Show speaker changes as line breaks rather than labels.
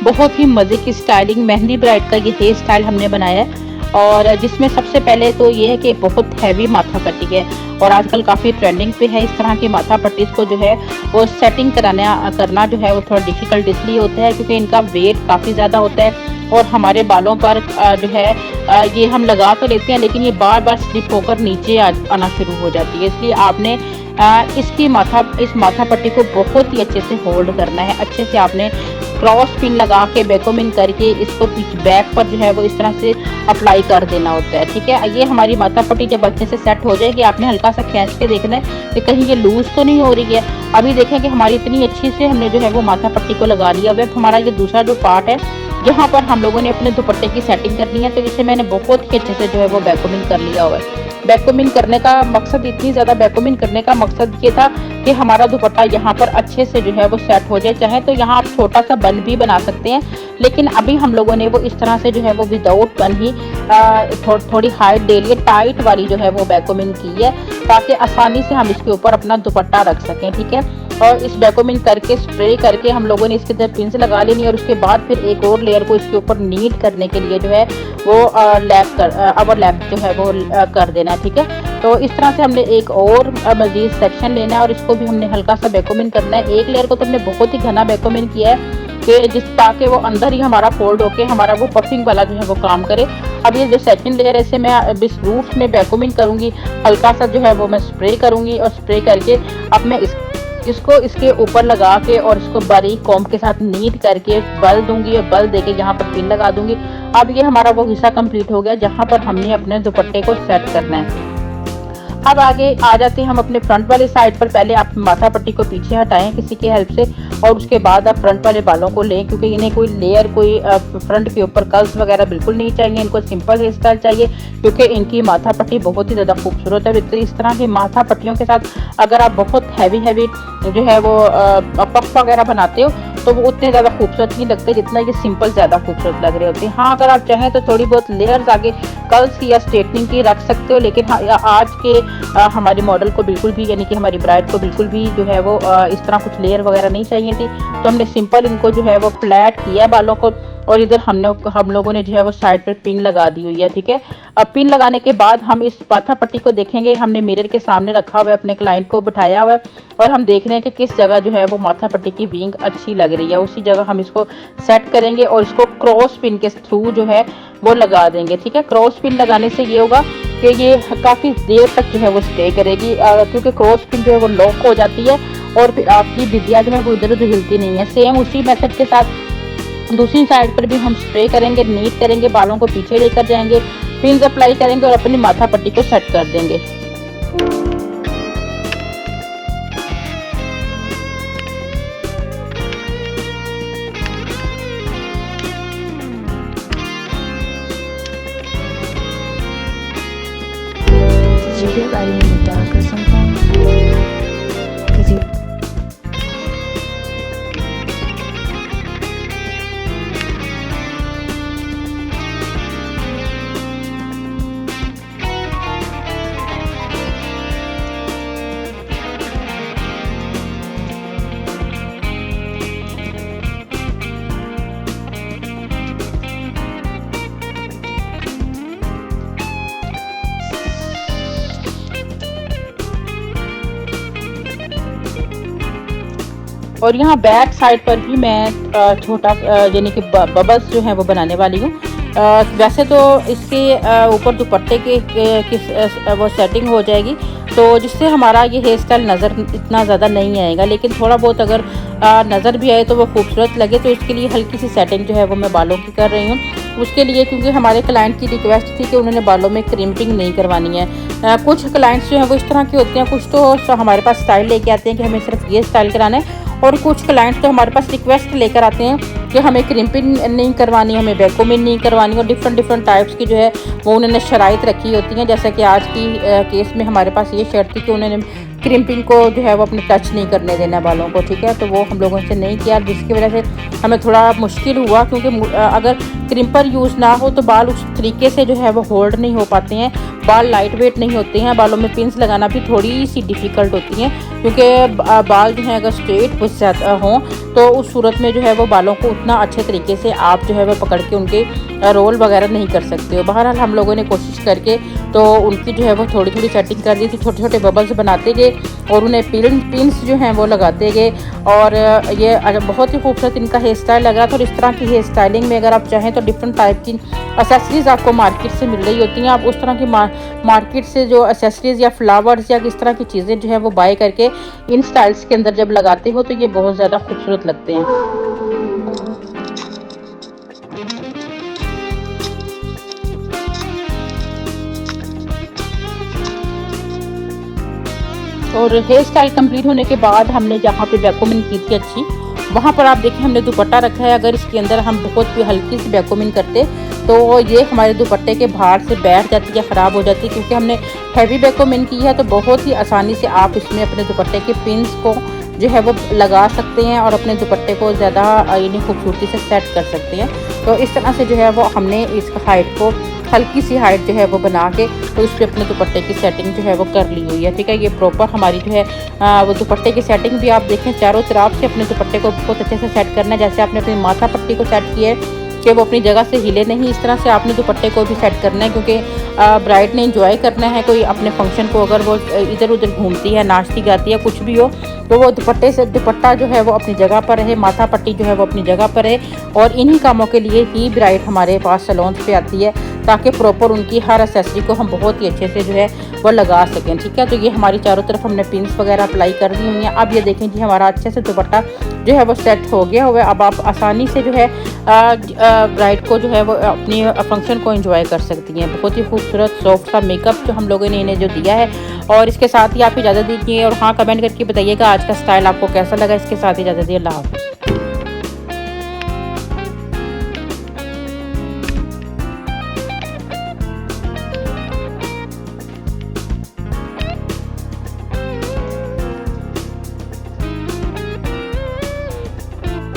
बहुत ही मज़े की स्टाइलिंग मेहंदी ब्राइड का ये हेयर स्टाइल हमने बनाया है। और जिसमें सबसे पहले तो ये है कि बहुत हैवी माथा पट्टी है और आजकल काफ़ी ट्रेंडिंग पे है इस तरह की माथा पट्टीज़ को जो है वो सेटिंग करना जो है वो थोड़ा डिफ़िकल्ट इसलिए होता है क्योंकि इनका वेट काफ़ी ज़्यादा होता है और हमारे बालों पर जो है ये हम लगा तो लेते हैं लेकिन ये बार बार स्लिप होकर नीचे आना शुरू हो जाती है। इसलिए आपने इस माथा पट्टी को बहुत ही अच्छे से होल्ड करना है। अच्छे से आपने क्रॉस पिन लगा के बैकोमिन करके इसको बैक पर जो है वो इस तरह से अप्लाई कर देना होता है। ठीक है, ये हमारी माथा पट्टी जब अच्छे से सेट हो जाएगी आपने हल्का सा खींच के देखना है कि कहीं ये लूज तो नहीं हो रही है। अभी देखें कि हमारी इतनी अच्छी से हमने जो है वो माथा पट्टी को लगा लिया हुआ है। हमारा ये दूसरा जो पार्ट है जहाँ पर हम लोगों ने अपने दुपट्टे की सेटिंग करनी है तो इसे मैंने बहुत ही अच्छे से जो है वो बैकोमिन कर लिया हुआ है। बैकोमिन करने का मकसद, इतनी ज़्यादा बैकोमिन करने का मकसद ये था कि हमारा दुपट्टा यहाँ पर अच्छे से जो है वो सेट हो जाए। चाहे तो यहाँ आप छोटा सा बन भी बना सकते हैं लेकिन अभी हम लोगों ने वो इस तरह से जो है वो विदाउट बन ही थोड़ी हाइट दे लिए, टाइट वाली जो है वो बैकोमिन की है ताकि आसानी से हम इसके ऊपर अपना दुपट्टा रख सकें। ठीक है, और इस बैकोमिन करके स्प्रे करके हम लोगों ने इसके अंदर पिन से लगा लेनी और उसके बाद फिर एक और लेयर को इसके ऊपर नीट करने के लिए जो है वो अवर लैप जो है वो कर देना है। ठीक है, तो इस तरह से हमने एक और मजीद सेक्शन लेना है और इसको भी हमने हल्का सा बैकोमिन करना है। एक लेयर को तो हमने बहुत ही घना बैकोमिन किया है कि ताकि वो अंदर ही हमारा फोल्ड होके हमारा वो पफिंग वाला जो है वो काम करे। अब ये जो सेकंड लेयर है इसे मैं इस रूट्स में बैकोमिन करूँगी, हल्का सा जो है वो मैं स्प्रे करूँगी और स्प्रे करके अब मैं इसको इसके ऊपर लगा के और इसको बारीक कॉम्ब के साथ नीट करके बल दूंगी और बल देके यहाँ पर पिन लगा दूंगी। अब ये हमारा वो हिस्सा कंप्लीट हो गया जहाँ पर हमने अपने दुपट्टे को सेट करना है। अब आगे आ जाते हैं हम अपने फ्रंट वाले साइड पर। पहले आप माथा पट्टी को पीछे हटाएं किसी की हेल्प से और उसके बाद आप फ्रंट वाले बालों को लें क्योंकि इन्हें कोई लेयर कोई फ्रंट के ऊपर कर्ल्स वगैरह बिल्कुल नहीं चाहिए। इनको सिंपल हेयर स्टाइल चाहिए क्योंकि इनकी माथा पट्टी बहुत ही ज़्यादा खूबसूरत है। तो इस तरह की माथा पट्टियों के साथ अगर आप बहुत हैवी जो है वो पफ वगैरह बनाते हो तो वो उतने ज़्यादा खूबसूरत नहीं लगते जितना ये सिंपल ज़्यादा खूबसूरत लग रहे होते हैं। हाँ, अगर आप चाहें तो थोड़ी बहुत लेयर्स आगे कर्ल्स की या स्ट्रेटनिंग की रख सकते हो लेकिन हाँ, आज के हमारी मॉडल को बिल्कुल भी यानी कि हमारी ब्राइड को बिल्कुल भी जो है वो इस तरह कुछ लेयर वगैरह नहीं चाहिए थी। तो हमने सिंपल इनको जो है वो फ्लैट किया बालों को और इधर हम लोगों ने जो है वो साइड पर पिन लगा दी हुई है। ठीक है, अब पिन लगाने के बाद हम इस माथा पट्टी को देखेंगे। हमने मिरर के सामने रखा हुआ है, अपने क्लाइंट को बिठाया हुआ है और हम देख रहे हैं कि किस जगह जो है वो माथा पट्टी की विंग अच्छी लग रही है, उसी जगह हम इसको सेट करेंगे और इसको क्रॉस पिन के थ्रू जो है वो लगा देंगे। ठीक है, क्रॉस पिन लगाने से ये होगा कि ये काफ़ी देर तक जो है वो स्टे करेगी क्योंकि क्रॉस पिन जो है वो लॉक हो जाती है और फिर आपकी बिंदिया जो है वो इधर उधर हिलती नहीं है। सेम उसी मेथड के साथ दूसरी साइड पर भी हम स्प्रे करेंगे, नीट करेंगे, बालों को पीछे लेकर जाएंगे, पिन्स अप्लाई करेंगे और अपनी माथा पट्टी को सेट कर देंगे।
Did you get lighting in the dark or something? 'Cause you
और यहाँ बैक साइड पर भी मैं छोटा यानी कि बबल्स जो है वो बनाने वाली हूँ। वैसे तो इसके ऊपर दुपट्टे की वो सेटिंग हो जाएगी तो जिससे हमारा ये हेयर स्टाइल नज़र इतना ज़्यादा नहीं आएगा, लेकिन थोड़ा बहुत अगर नज़र भी आए तो वो खूबसूरत लगे। तो इसके लिए हल्की सी सेटिंग जो है वो मैं बालों की कर रही हूँ। उसके लिए क्योंकि हमारे क्लाइंट की रिक्वेस्ट थी कि उन्होंने बालों में क्रिम्पिंग नहीं करवानी है। कुछ क्लाइंट्स जो हैं वो इस तरह के होते हैं, कुछ तो हमारे पास स्टाइल लेके आते हैं कि हमें सिर्फ ये स्टाइल कराना है और कुछ क्लाइंट्स तो हमारे पास रिक्वेस्ट लेकर आते हैं कि हमें क्रिम्पिंग नहीं करवानी, हमें बैकोमिन नहीं करवानी और डिफरेंट टाइप्स की जो है वो उन्होंने शराइत रखी होती हैं। जैसा कि आज की केस में हमारे पास ये शर्त थी कि उन्होंने क्रिम्पिंग को जो है वो अपने टच नहीं करने देना बालों को, ठीक है। तो वो हम लोगों से नहीं किया, जिसकी वजह से हमें थोड़ा मुश्किल हुआ, क्योंकि अगर क्रिम्पर यूज़ ना हो तो बाल उस तरीके से जो है वो होल्ड नहीं हो पाते हैं, बाल लाइट वेट नहीं होते हैं, बालों में पिन्स लगाना भी थोड़ी सी डिफ़िकल्ट होती हैं, क्योंकि बाल जो है अगर स्ट्रेट हों तो उस सूरत में जो है वो बालों को उतना अच्छे तरीके से आप जो है वो पकड़ के उनके रोल वगैरह नहीं कर सकते हो। बहरहाल हम लोगों ने कोशिश करके तो उनकी जो है वो थोड़ी थोड़ी सेटिंग कर दी थी, छोटे छोटे बबल्स बनाते गए और उन्हें पिन्स जो हैं वो लगाते गए। और ये बहुत ही खूबसूरत इनका हेयर स्टाइल लगा था। और इस तरह की हेयर स्टाइलिंग में अगर आप चाहें तो डिफरेंट टाइप की एक्सेसरीज़ आपको मार्केट से मिल रही होती हैं। आप उस तरह की मार्केट से जो एक्सेसरीज़ या फ्लावर्स या किस तरह की चीज़ें जो है वो बाय करके इन स्टाइल्स के अंदर जब लगाते हो तो ये बहुत ज़्यादा खूबसूरत लगते हैं। और हेयर स्टाइल कंप्लीट होने के बाद हमने जहाँ पे वैक्यूमिंग की थी अच्छी, वहाँ पर आप देखें हमने दुपट्टा रखा है। अगर इसके अंदर हम बहुत भी हल्की सी वैक्यूमिंग करते तो ये हमारे दुपट्टे के बाहर से बैठ जाती या ख़राब हो जाती, क्योंकि हमने हैवी वैक्यूमिंग की है। तो बहुत ही आसानी से आप इसमें अपने दुपट्टे के पिन्स को जो है वो लगा सकते हैं और अपने दुपट्टे को ज़्यादा यानी खूबसूरती से सेट कर सकते हैं। तो इस तरह से जो है वो हमने इस हाइट को हल्की सी हाइट जो है वो बना के तो इस पर अपने दुपट्टे की सेटिंग जो है वो कर ली हुई है, ठीक है। ये प्रॉपर हमारी जो है वो दुपट्टे की सेटिंग भी आप देखें, चारों तरफ से अपने दुपट्टे को बहुत अच्छे से सेट करना है। जैसे आपने अपनी माथा पट्टी को सेट किया है कि वो अपनी जगह से हिले नहीं, इस तरह से आपने दुपट्टे को भी सेट करना है, क्योंकि ब्राइड ने एंजॉय करना है कोई अपने फंक्शन को। अगर वो इधर उधर घूमती है, नाचती गाती है, कुछ भी हो, तो वो दुपट्टा जो है वो अपनी जगह पर रहे, माथा पट्टी जो है वो अपनी जगह पर रहे। और इन्हीं कामों के लिए ही ब्राइड हमारे पास सैलून्स पे आती है, ताकि प्रॉपर उनकी हर एक्सेसरी को हम बहुत ही अच्छे से जो है वो लगा सकें, ठीक है। तो ये हमारी चारों तरफ हमने पिन्स वगैरह अप्लाई कर दी हुई हैं। अब ये देखें जी हमारा अच्छे से दुपट्टा जो है वो सेट हो गया हुआ है। अब आप आसानी से जो है ब्राइड को जो है वो अपनी फंक्शन को एंजॉय कर सकती हैं। बहुत ही खूबसूरत सॉफ्ट सा मेकअप जो हम लोगों ने इन्हें जो दिया है। और इसके साथ ही आप इजाज़त दीजिए और हाँ कमेंट करके बताइएगा आज का स्टाइल आपको कैसा लगा। इसके साथ ही इजाज़त दिए, अल्लाह हाफ़िज़।